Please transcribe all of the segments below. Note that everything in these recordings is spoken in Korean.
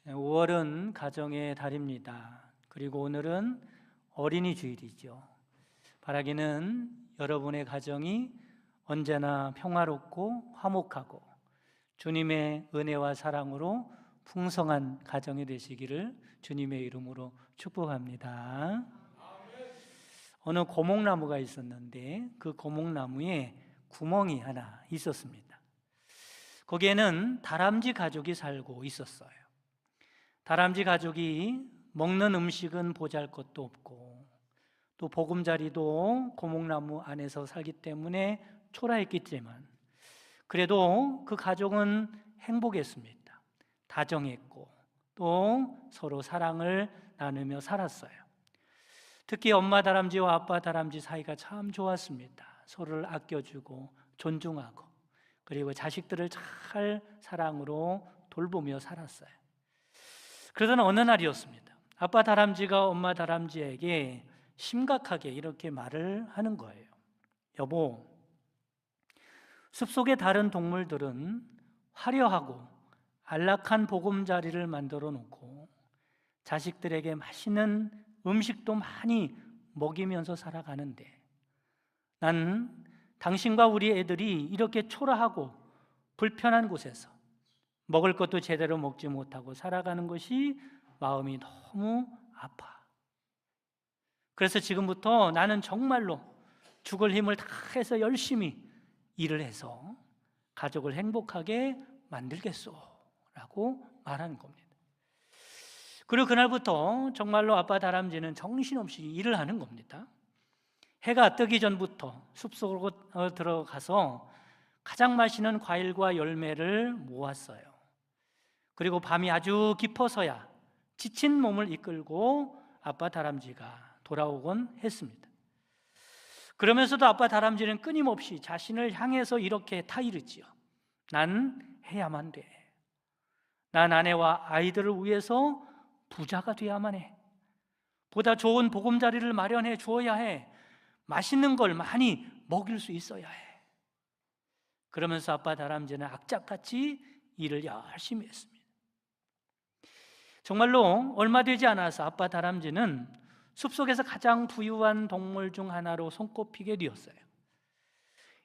5월은 가정의 달입니다. 그리고 오늘은 어린이 주일이죠. 바라기는 여러분의 가정이 언제나 평화롭고 화목하고 주님의 은혜와 사랑으로 풍성한 가정이 되시기를 주님의 이름으로 축복합니다. 어느 고목나무가 있었는데 그 고목나무에 구멍이 하나 있었습니다. 거기에는 다람쥐 가족이 살고 있었어요. 다람쥐 가족이 먹는 음식은 보잘것도 없고 또 보금자리도 고목나무 안에서 살기 때문에 초라했겠지만 그래도 그 가족은 행복했습니다. 다정했고 또 서로 사랑을 나누며 살았어요. 특히 엄마 다람쥐와 아빠 다람쥐 사이가 참 좋았습니다. 서로를 아껴주고 존중하고 그리고 자식들을 잘 사랑으로 돌보며 살았어요. 그러던 어느 날이었습니다. 아빠 다람쥐가 엄마 다람쥐에게 심각하게 이렇게 말을 하는 거예요. 여보, 숲속의 다른 동물들은 화려하고 안락한 보금자리를 만들어 놓고 자식들에게 맛있는 음식도 많이 먹이면서 살아가는데 난 당신과 우리 애들이 이렇게 초라하고 불편한 곳에서 먹을 것도 제대로 먹지 못하고 살아가는 것이 마음이 너무 아파. 그래서 지금부터 나는 정말로 죽을 힘을 다해서 열심히 일을 해서 가족을 행복하게 만들겠소 라고 말하는 겁니다. 그리고 그날부터 정말로 아빠 다람쥐는 정신없이 일을 하는 겁니다. 해가 뜨기 전부터 숲속으로 들어가서 가장 맛있는 과일과 열매를 모았어요. 그리고 밤이 아주 깊어서야 지친 몸을 이끌고 아빠 다람쥐가 돌아오곤 했습니다. 그러면서도 아빠 다람쥐는 끊임없이 자신을 향해서 이렇게 타이르지요. 난 해야만 돼. 난 아내와 아이들을 위해서 부자가 돼야만 해. 보다 좋은 보금자리를 마련해 주어야 해. 맛있는 걸 많이 먹일 수 있어야 해. 그러면서 아빠 다람쥐는 악착같이 일을 열심히 했습니다. 정말로 얼마 되지 않아서 아빠 다람쥐는 숲속에서 가장 부유한 동물 중 하나로 손꼽히게 되었어요.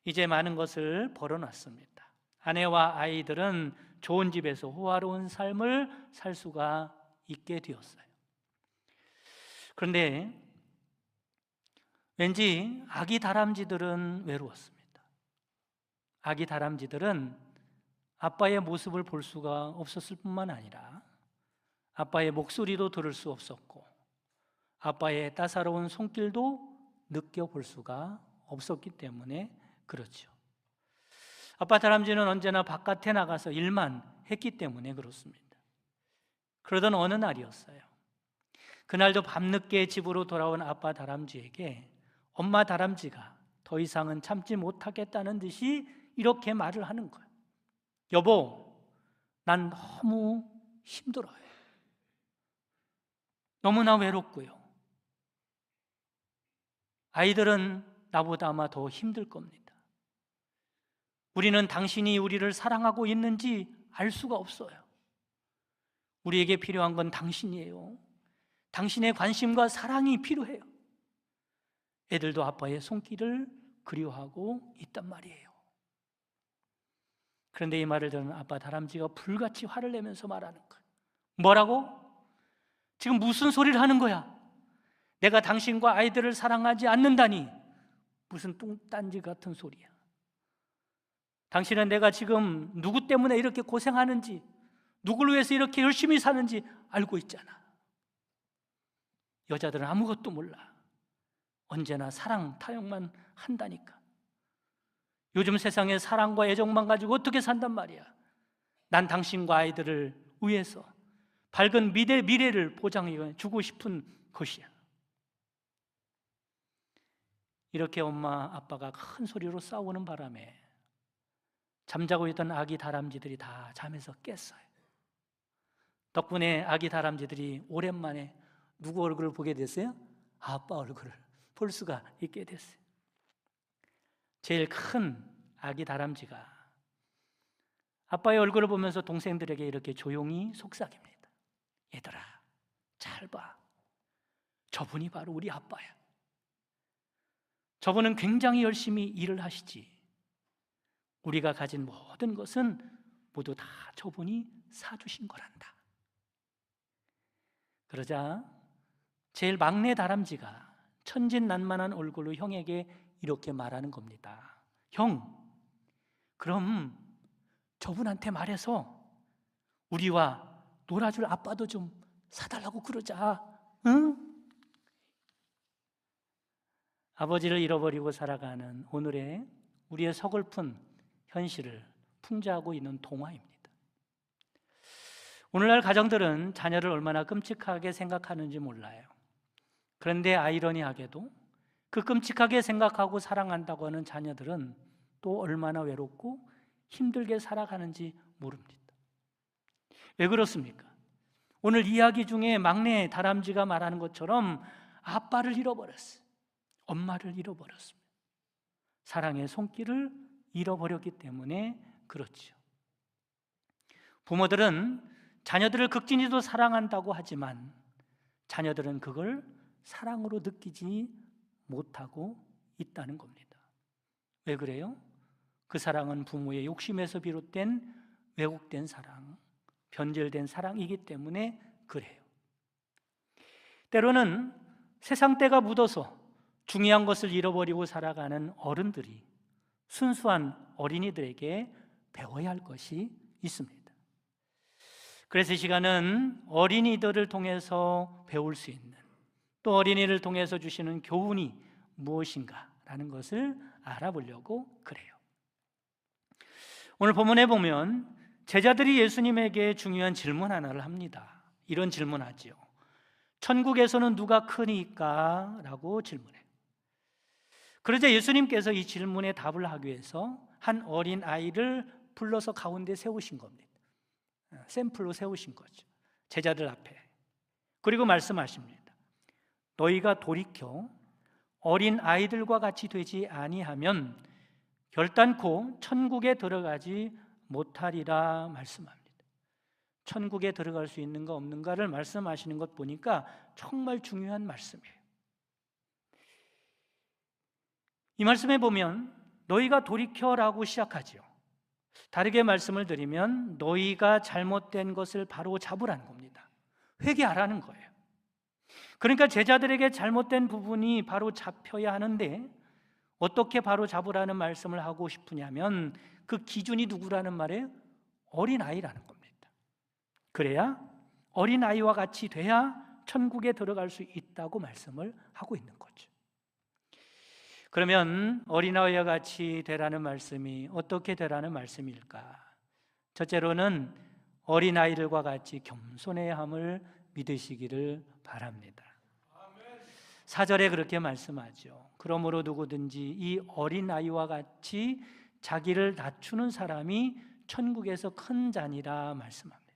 이제 많은 것을 벌어놨습니다. 아내와 아이들은 좋은 집에서 호화로운 삶을 살 수가 있게 되었어요. 그런데 왠지 아기 다람쥐들은 외로웠습니다. 아기 다람쥐들은 아빠의 모습을 볼 수가 없었을 뿐만 아니라 아빠의 목소리도 들을 수 없었고 아빠의 따사로운 손길도 느껴볼 수가 없었기 때문에 그렇죠. 아빠 다람쥐는 언제나 바깥에 나가서 일만 했기 때문에 그렇습니다. 그러던 어느 날이었어요. 그날도 밤늦게 집으로 돌아온 아빠 다람쥐에게 엄마 다람쥐가 더 이상은 참지 못하겠다는 듯이 이렇게 말을 하는 거예요. 여보, 난 너무 힘들어요. 너무나 외롭고요. 아이들은 나보다 아마 더 힘들 겁니다. 우리는 당신이 우리를 사랑하고 있는지 알 수가 없어요. 우리에게 필요한 건 당신이에요. 당신의 관심과 사랑이 필요해요. 애들도 아빠의 손길을 그리워하고 있단 말이에요. 그런데 이 말을 들은 아빠 다람쥐가 불같이 화를 내면서 말하는 거예요. 뭐라고? 지금 무슨 소리를 하는 거야? 내가 당신과 아이들을 사랑하지 않는다니 무슨 뚱딴지 같은 소리야. 당신은 내가 지금 누구 때문에 이렇게 고생하는지, 누구를 위해서 이렇게 열심히 사는지 알고 있잖아. 여자들은 아무것도 몰라. 언제나 사랑, 타령만 한다니까. 요즘 세상에 사랑과 애정만 가지고 어떻게 산단 말이야. 난 당신과 아이들을 위해서 밝은 미래를 보장해 주고 싶은 것이야. 이렇게 엄마, 아빠가 큰 소리로 싸우는 바람에 잠자고 있던 아기 다람쥐들이 다 잠에서 깼어요. 덕분에 아기 다람쥐들이 오랜만에 누구 얼굴을 보게 됐어요? 아빠 얼굴을 볼 수가 있게 됐어요. 제일 큰 아기 다람쥐가 아빠의 얼굴을 보면서 동생들에게 이렇게 조용히 속삭입니다. 얘들아, 잘 봐. 저분이 바로 우리 아빠야. 저분은 굉장히 열심히 일을 하시지. 우리가 가진 모든 것은 모두 다 저분이 사주신 거란다. 그러자 제일 막내 다람쥐가 천진난만한 얼굴로 형에게 이렇게 말하는 겁니다. 형, 그럼 저분한테 말해서 우리와 놀아줄 아빠도 좀 사달라고 그러자. 응? 아버지를 잃어버리고 살아가는 오늘의 우리의 서글픈 현실을 풍자하고 있는 동화입니다. 오늘날 가정들은 자녀를 얼마나 끔찍하게 생각하는지 몰라요. 그런데 아이러니하게도 그 끔찍하게 생각하고 사랑한다고 하는 자녀들은 또 얼마나 외롭고 힘들게 살아가는지 모릅니다. 왜 그렇습니까? 오늘 이야기 중에 막내 다람쥐가 말하는 것처럼 아빠를 잃어버렸어요. 엄마를 잃어버렸습니다. 사랑의 손길을 잃어버렸기 때문에 그렇죠. 부모들은 자녀들을 극진히도 사랑한다고 하지만 자녀들은 그걸 사랑으로 느끼지 못하고 있다는 겁니다. 왜 그래요? 그 사랑은 부모의 욕심에서 비롯된 왜곡된 사랑, 변질된 사랑이기 때문에 그래요. 때로는 세상 때가 묻어서 중요한 것을 잃어버리고 살아가는 어른들이 순수한 어린이들에게 배워야 할 것이 있습니다. 그래서 이 시간은 어린이들을 통해서 배울 수 있는, 또 어린이를 통해서 주시는 교훈이 무엇인가라는 것을 알아보려고 그래요. 오늘 본문에 보면 제자들이 예수님에게 중요한 질문 하나를 합니다. 이런 질문하지요. 천국에서는 누가 크니까? 라고 질문해요. 그러자 예수님께서 이 질문에 답을 하기 위해서 한 어린 아이를 불러서 가운데 세우신 겁니다. 샘플로 세우신 거죠. 제자들 앞에. 그리고 말씀하십니다. 너희가 돌이켜 어린 아이들과 같이 되지 아니하면 결단코 천국에 들어가지 못하리라 말씀합니다. 천국에 들어갈 수 있는가 없는가를 말씀하시는 것 보니까 정말 중요한 말씀이에요. 이 말씀에 보면 너희가 돌이켜라고 시작하죠. 다르게 말씀을 드리면 너희가 잘못된 것을 바로 잡으라는 겁니다. 회개하라는 거예요. 그러니까 제자들에게 잘못된 부분이 바로 잡혀야 하는데 어떻게 바로 잡으라는 말씀을 하고 싶으냐면 그 기준이 누구라는 말이에요? 어린아이라는 겁니다. 그래야 어린아이와 같이 돼야 천국에 들어갈 수 있다고 말씀을 하고 있는 거죠. 그러면 어린아이와 같이 되라는 말씀이 어떻게 되라는 말씀일까? 첫째로는 어린아이들과 같이 겸손해야 함을 믿으시기를 바랍니다. 4절에 그렇게 말씀하죠. 그러므로 누구든지 이 어린아이와 같이 자기를 낮추는 사람이 천국에서 큰 자니라 말씀합니다.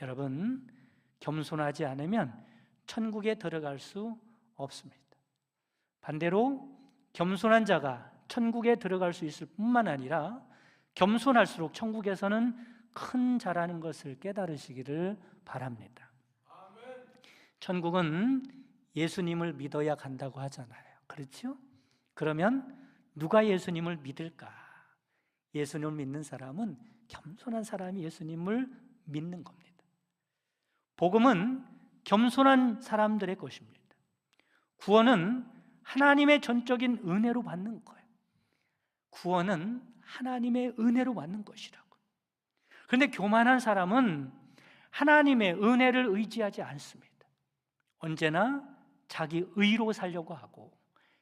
여러분, 겸손하지 않으면 천국에 들어갈 수 없습니다. 반대로 겸손한 자가 천국에 들어갈 수 있을 뿐만 아니라 겸손할수록 천국에서는 큰 자라는 것을 깨달으시기를 바랍니다. 천국은 예수님을 믿어야 간다고 하잖아요. 그렇죠? 그러면 누가 예수님을 믿을까? 예수님을 믿는 사람은 겸손한 사람이 예수님을 믿는 겁니다. 복음은 겸손한 사람들의 것입니다. 구원은 하나님의 전적인 은혜로 받는 거예요. 구원은 하나님의 은혜로 받는 것이라고. 그런데 교만한 사람은 하나님의 은혜를 의지하지 않습니다. 언제나 자기 의로 살려고 하고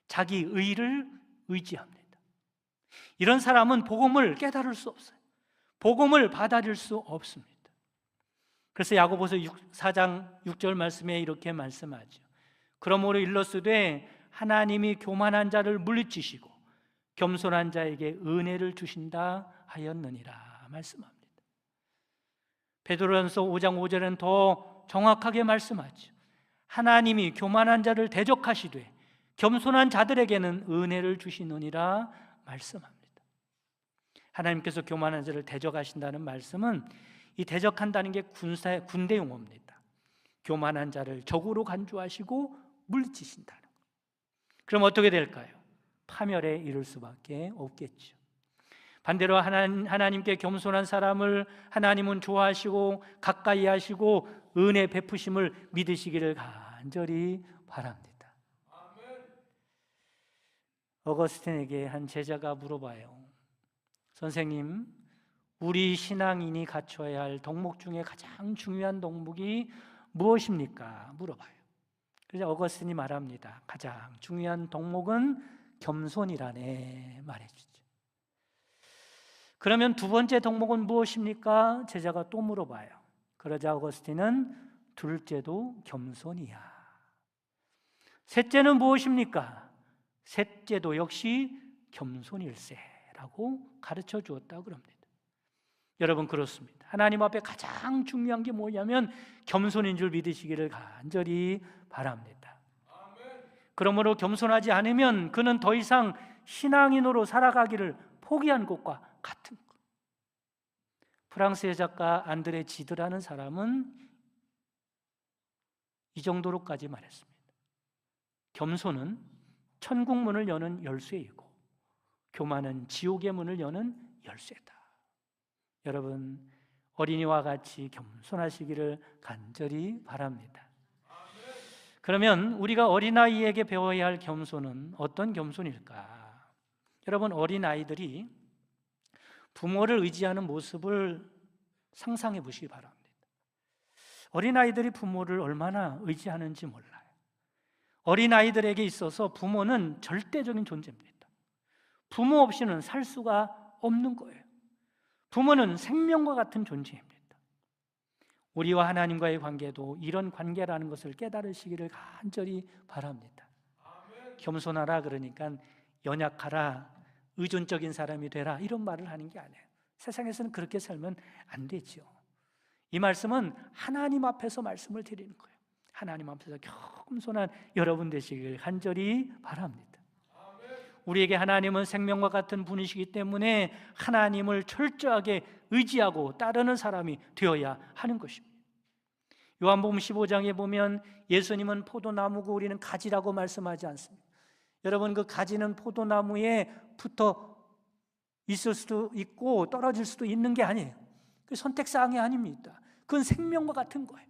자기 의를 의지합니다. 이런 사람은 복음을 깨달을 수 없어요. 복음을 받아들일 수 없습니다. 그래서 야고보서 4장 6절 말씀에 이렇게 말씀하죠. 그러므로 일러스되 하나님이 교만한 자를 물리치시고 겸손한 자에게 은혜를 주신다 하였느니라 말씀합니다. 베드로전서 5장 5절은 더 정확하게 말씀하죠. 하나님이 교만한 자를 대적하시되 겸손한 자들에게는 은혜를 주시느니라 말씀합니다. 하나님께서 교만한 자를 대적하신다는 말씀은 이 대적한다는 게 군대 용어입니다. 교만한 자를 적으로 간주하시고 물리치신다는 것. 그럼 어떻게 될까요? 파멸에 이를 수밖에 없겠죠. 반대로 하나님께 겸손한 사람을 하나님은 좋아하시고 가까이 하시고 은혜 베푸심을 믿으시기를 간절히 바랍니다. 어거스틴에게 한 제자가 물어봐요. 선생님, 우리 신앙인이 갖춰야 할 덕목 중에 가장 중요한 덕목이 무엇입니까? 물어봐요. 그래서 어거스틴이 말합니다. 가장 중요한 덕목은 겸손이라네 말해주죠. 그러면 두 번째 덕목은 무엇입니까? 제자가 또 물어봐요. 그러자 어거스틴은 둘째도 겸손이야. 셋째는 무엇입니까? 셋째도 역시 겸손일세라고 가르쳐 주었다고 그럽니다. 여러분, 그렇습니다. 하나님 앞에 가장 중요한 게 뭐냐면 겸손인 줄 믿으시기를 간절히 바랍니다. 그러므로 겸손하지 않으면 그는 더 이상 신앙인으로 살아가기를 포기한 것과 같은 것. 프랑스의 작가 안드레 지드라는 사람은 이 정도로까지 말했습니다. 겸손은 천국 문을 여는 열쇠이고 교만은 지옥의 문을 여는 열쇠다. 여러분, 어린이와 같이 겸손하시기를 간절히 바랍니다. 그러면 우리가 어린아이에게 배워야 할 겸손은 어떤 겸손일까? 여러분, 어린아이들이 부모를 의지하는 모습을 상상해 보시기 바랍니다. 어린아이들이 부모를 얼마나 의지하는지 몰라요. 어린아이들에게 있어서 부모는 절대적인 존재입니다. 부모 없이는 살 수가 없는 거예요. 부모는 생명과 같은 존재입니다. 우리와 하나님과의 관계도 이런 관계라는 것을 깨달으시기를 간절히 바랍니다. 겸손하라 그러니까 연약하라, 의존적인 사람이 되라 이런 말을 하는 게 아니에요. 세상에서는 그렇게 살면 안 되죠. 이 말씀은 하나님 앞에서 말씀을 드리는 거예요. 하나님 앞에서 겸손한 여러분 되시길 간절히 바랍니다. 우리에게 하나님은 생명과 같은 분이시기 때문에 하나님을 철저하게 의지하고 따르는 사람이 되어야 하는 것입니다. 요한복음 15장에 보면 예수님은 포도나무고 우리는 가지라고 말씀하지 않습니다. 여러분, 그 가지는 포도나무에 붙어 있을 수도 있고 떨어질 수도 있는 게 아니에요. 그 선택사항이 아닙니다. 그건 생명과 같은 거예요.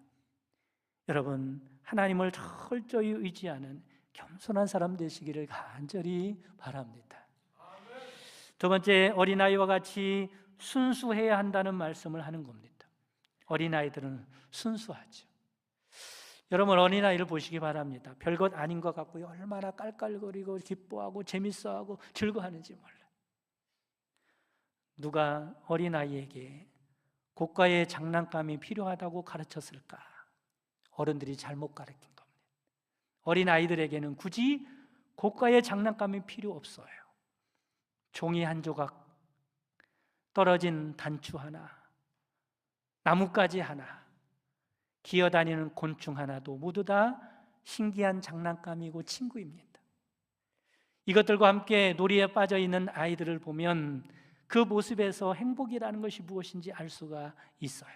여러분, 하나님을 철저히 의지하는 겸손한 사람 되시기를 간절히 바랍니다. 두 번째, 어린아이와 같이 순수해야 한다는 말씀을 하는 겁니다. 어린아이들은 순수하죠. 여러분, 어린아이를 보시기 바랍니다. 별것 아닌 것 같고요, 얼마나 깔깔거리고 기뻐하고 재밌어하고 즐거워하는지 몰라요. 누가 어린아이에게 고가의 장난감이 필요하다고 가르쳤을까? 어른들이 잘못 가르친 겁니다. 어린아이들에게는 굳이 고가의 장난감이 필요 없어요. 종이 한 조각, 떨어진 단추 하나, 나뭇가지 하나, 기어다니는 곤충 하나도 모두 다 신기한 장난감이고 친구입니다. 이것들과 함께 놀이에 빠져 있는 아이들을 보면 그 모습에서 행복이라는 것이 무엇인지 알 수가 있어요.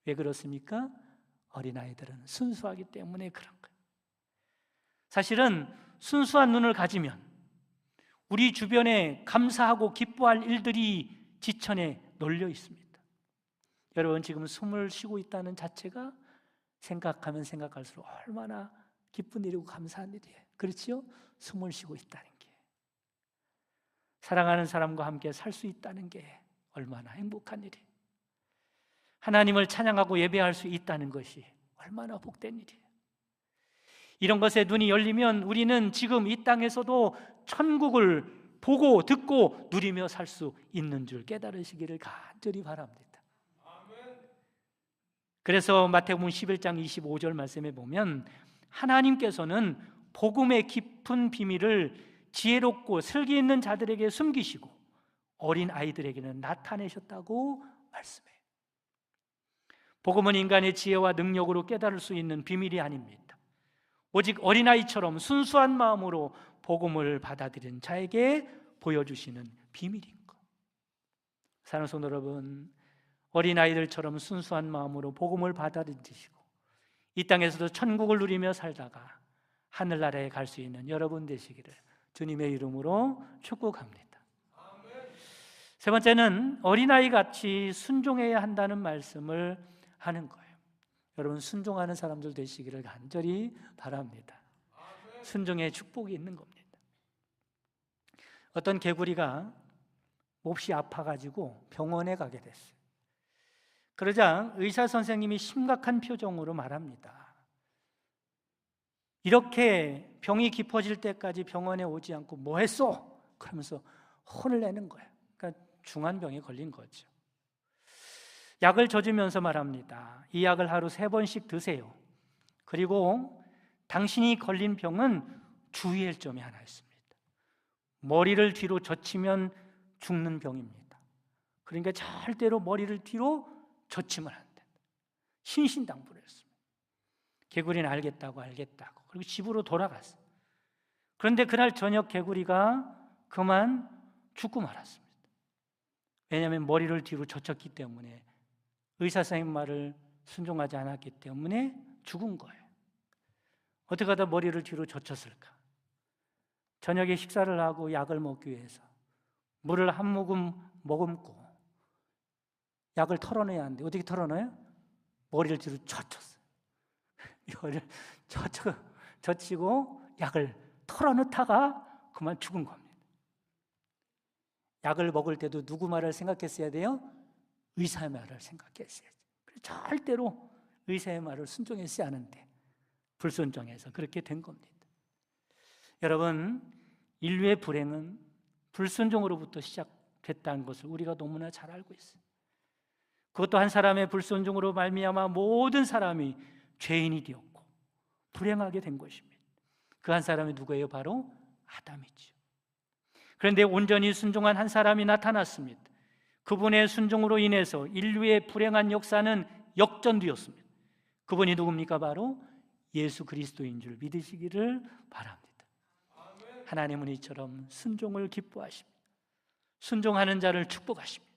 왜 그렇습니까? 어린아이들은 순수하기 때문에 그런 거예요. 사실은 순수한 눈을 가지면 우리 주변에 감사하고 기뻐할 일들이 지천에 널려 있습니다. 여러분, 지금 숨을 쉬고 있다는 자체가 생각하면 생각할수록 얼마나 기쁜 일이고 감사한 일이에요. 그렇지요? 숨을 쉬고 있다는 게, 사랑하는 사람과 함께 살 수 있다는 게 얼마나 행복한 일이에요. 하나님을 찬양하고 예배할 수 있다는 것이 얼마나 복된 일이에요. 이런 것에 눈이 열리면 우리는 지금 이 땅에서도 천국을 보고 듣고 누리며 살 수 있는 줄 깨달으시기를 간절히 바랍니다. 그래서 마태복음 11장 25절 말씀에 보면 하나님께서는 복음의 깊은 비밀을 지혜롭고 슬기 있는 자들에게 숨기시고 어린 아이들에게는 나타내셨다고 말씀해요. 복음은 인간의 지혜와 능력으로 깨달을 수 있는 비밀이 아닙니다. 오직 어린아이처럼 순수한 마음으로 복음을 받아들인 자에게 보여주시는 비밀인 것. 사랑하는 성도 여러분, 어린아이들처럼 순수한 마음으로 복음을 받아들이시고 이 땅에서도 천국을 누리며 살다가 하늘나라에 갈 수 있는 여러분 되시기를 주님의 이름으로 축복합니다. 세 번째는 어린아이 같이 순종해야 한다는 말씀을 하는 거예요. 여러분, 순종하는 사람들 되시기를 간절히 바랍니다. 순종의 축복이 있는 겁니다. 어떤 개구리가 몹시 아파가지고 병원에 가게 됐어요. 그러자 의사 선생님이 심각한 표정으로 말합니다. 이렇게 병이 깊어질 때까지 병원에 오지 않고 뭐 했어? 그러면서 혼을 내는 거예요. 그러니까 중한 병에 걸린 거죠. 약을 져주면서 말합니다. 이 약을 하루 3번씩 드세요. 그리고 당신이 걸린 병은 주의할 점이 하나 있습니다. 머리를 뒤로 젖히면 죽는 병입니다. 그러니까 절대로 머리를 뒤로 젖히면 안 된다. 신신당부를 했습니다. 개구리는 알겠다고 그리고 집으로 돌아갔어요. 그런데 그날 저녁 개구리가 그만 죽고 말았습니다. 왜냐하면 머리를 뒤로 젖혔기 때문에, 의사 선생님 말을 순종하지 않았기 때문에 죽은 거예요. 어떻게 하다 머리를 뒤로 젖혔을까? 저녁에 식사를 하고 약을 먹기 위해서 물을 한 모금 머금고 약을 털어내야 하는데 어떻게 털어내요? 머리를 뒤로 젖혔어요. 이거를 젖히고 약을 털어넣다가 그만 죽은 겁니다. 약을 먹을 때도 누구 말을 생각했어야 돼요? 의사의 말을 생각했어야지. 절대로 의사의 말을 순종했어야 하는데 불순종해서 그렇게 된 겁니다. 여러분, 인류의 불행은 불순종으로부터 시작됐다는 것을 우리가 너무나 잘 알고 있어요. 그것도 한 사람의 불순종으로 말미암아 모든 사람이 죄인이 되었고 불행하게 된 것입니다. 그 한 사람이 누구예요? 바로 아담이죠. 그런데 온전히 순종한 한 사람이 나타났습니다. 그분의 순종으로 인해서 인류의 불행한 역사는 역전되었습니다. 그분이 누굽니까? 바로 예수 그리스도인 줄 믿으시기를 바랍니다. 하나님은 이처럼 순종을 기뻐하십니다. 순종하는 자를 축복하십니다.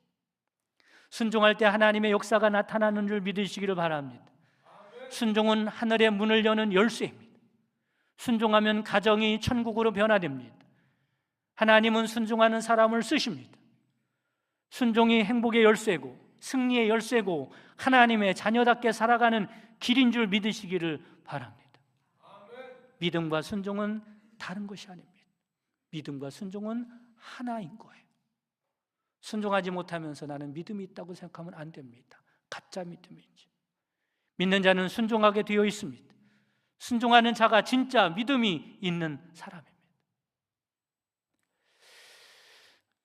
순종할 때 하나님의 역사가 나타나는 줄 믿으시기를 바랍니다. 순종은 하늘의 문을 여는 열쇠입니다. 순종하면 가정이 천국으로 변화됩니다. 하나님은 순종하는 사람을 쓰십니다. 순종이 행복의 열쇠고 승리의 열쇠고 하나님의 자녀답게 살아가는 길인 줄 믿으시기를 바랍니다. 믿음과 순종은 다른 것이 아닙니다. 믿음과 순종은 하나인 거예요. 순종하지 못하면서 나는 믿음이 있다고 생각하면 안 됩니다. 가짜 믿음이죠. 믿는 자는 순종하게 되어 있습니다. 순종하는 자가 진짜 믿음이 있는 사람입니다.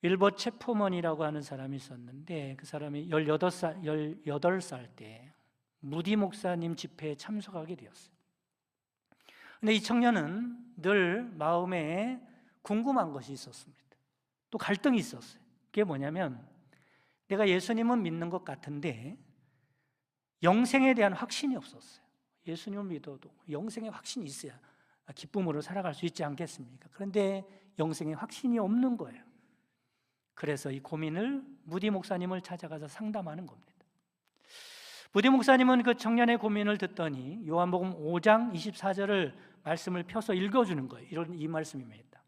윌버 체프먼이라고 하는 사람이 있었는데 그 사람이 18살 때 무디 목사님 집회에 참석하게 되었어요. 근데 이 청년은 늘 마음에 궁금한 것이 있었습니다. 또 갈등이 있었어요. 그게 뭐냐면 내가 예수님은 믿는 것 같은데 영생에 대한 확신이 없었어요. 예수님을 믿어도 영생의 확신이 있어야 기쁨으로 살아갈 수 있지 않겠습니까? 그런데 영생의 확신이 없는 거예요. 그래서 이 고민을 무디 목사님을 찾아가서 상담하는 겁니다. 무디 목사님은 그 청년의 고민을 듣더니 요한복음 5장 24절을 말씀을 펴서 읽어주는 거예요. 이 말씀입니다.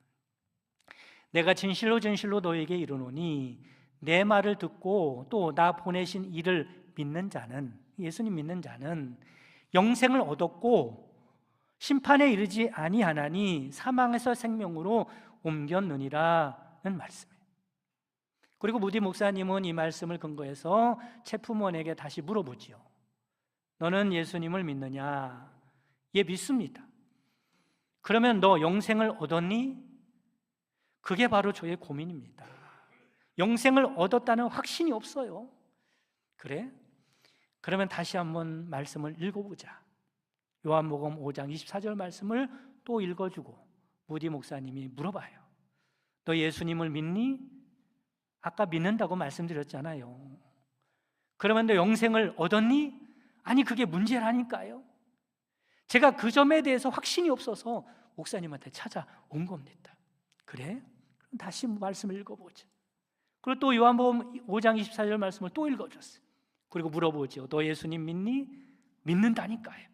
내가 진실로 진실로 너에게 이르노니 내 말을 듣고 또 나 보내신 이를 믿는 자는, 예수님 믿는 자는 영생을 얻었고 심판에 이르지 아니하나니 사망에서 생명으로 옮겼느니라는 말씀이에요. 그리고 무디 목사님은 이 말씀을 근거해서 체프먼에게 다시 물어보지요. 너는 예수님을 믿느냐? 예, 믿습니다. 그러면 너 영생을 얻었니? 그게 바로 저의 고민입니다. 영생을 얻었다는 확신이 없어요. 그래? 그러면 다시 한번 말씀을 읽어보자. 요한복음 5장 24절 말씀을 또 읽어주고 무디 목사님이 물어봐요. 너 예수님을 믿니? 아까 믿는다고 말씀드렸잖아요. 그러면 너 영생을 얻었니? 아니, 그게 문제라니까요. 제가 그 점에 대해서 확신이 없어서 목사님한테 찾아온 겁니다. 그래? 그럼 다시 말씀을 읽어보자. 그리고 또 요한복음 5장 24절 말씀을 또 읽어줬어요. 그리고 물어보죠. 너 예수님 믿니? 믿는다니까요.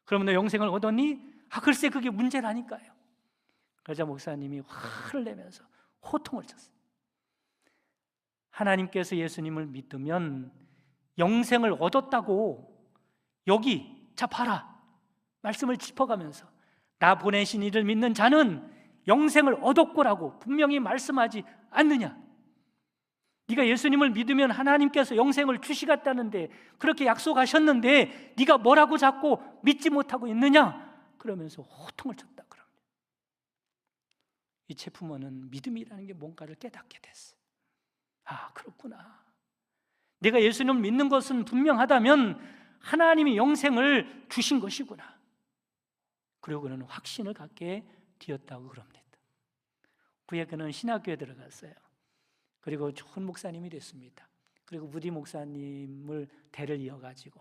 그러면 너 영생을 얻었니? 글쎄 그게 문제라니까요. 그러자 목사님이 화를 내면서 호통을 쳤어요. 하나님께서 예수님을 믿으면 영생을 얻었다고, 여기 자 봐라 말씀을 짚어가면서 나 보내신 이를 믿는 자는 영생을 얻었고라고 분명히 말씀하지 않느냐? 네가 예수님을 믿으면 하나님께서 영생을 주시겠다는데, 그렇게 약속하셨는데 네가 뭐라고 자꾸 믿지 못하고 있느냐? 그러면서 호통을 쳤다. 그럽니다. 이 체프먼은 믿음이라는 게 뭔가를 깨닫게 됐어요. 그렇구나. 내가 예수님을 믿는 것은 분명하다면 하나님이 영생을 주신 것이구나. 그리고 그는 확신을 갖게 되었다고 그럽니다. 그에 그는 신학교에 들어갔어요. 그리고 좋은 목사님이 됐습니다. 그리고 무디 목사님을 대를 이어가지고,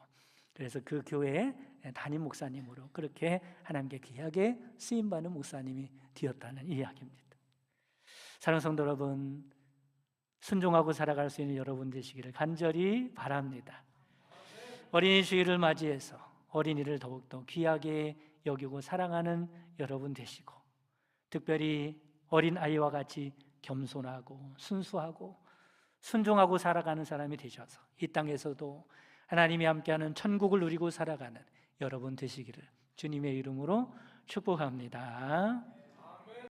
그래서 그 교회의 담임 목사님으로 그렇게 하나님께 귀하게 쓰임받는 목사님이 되었다는 이야기입니다. 사랑하는 성도 여러분, 순종하고 살아갈 수 있는 여러분 되시기를 간절히 바랍니다. 어린이 주일을 맞이해서 어린이를 더욱더 귀하게 여기고 사랑하는 여러분 되시고, 특별히 어린아이와 같이 겸손하고 순수하고 순종하고 살아가는 사람이 되셔서 이 땅에서도 하나님이 함께하는 천국을 누리고 살아가는 여러분 되시기를 주님의 이름으로 축복합니다.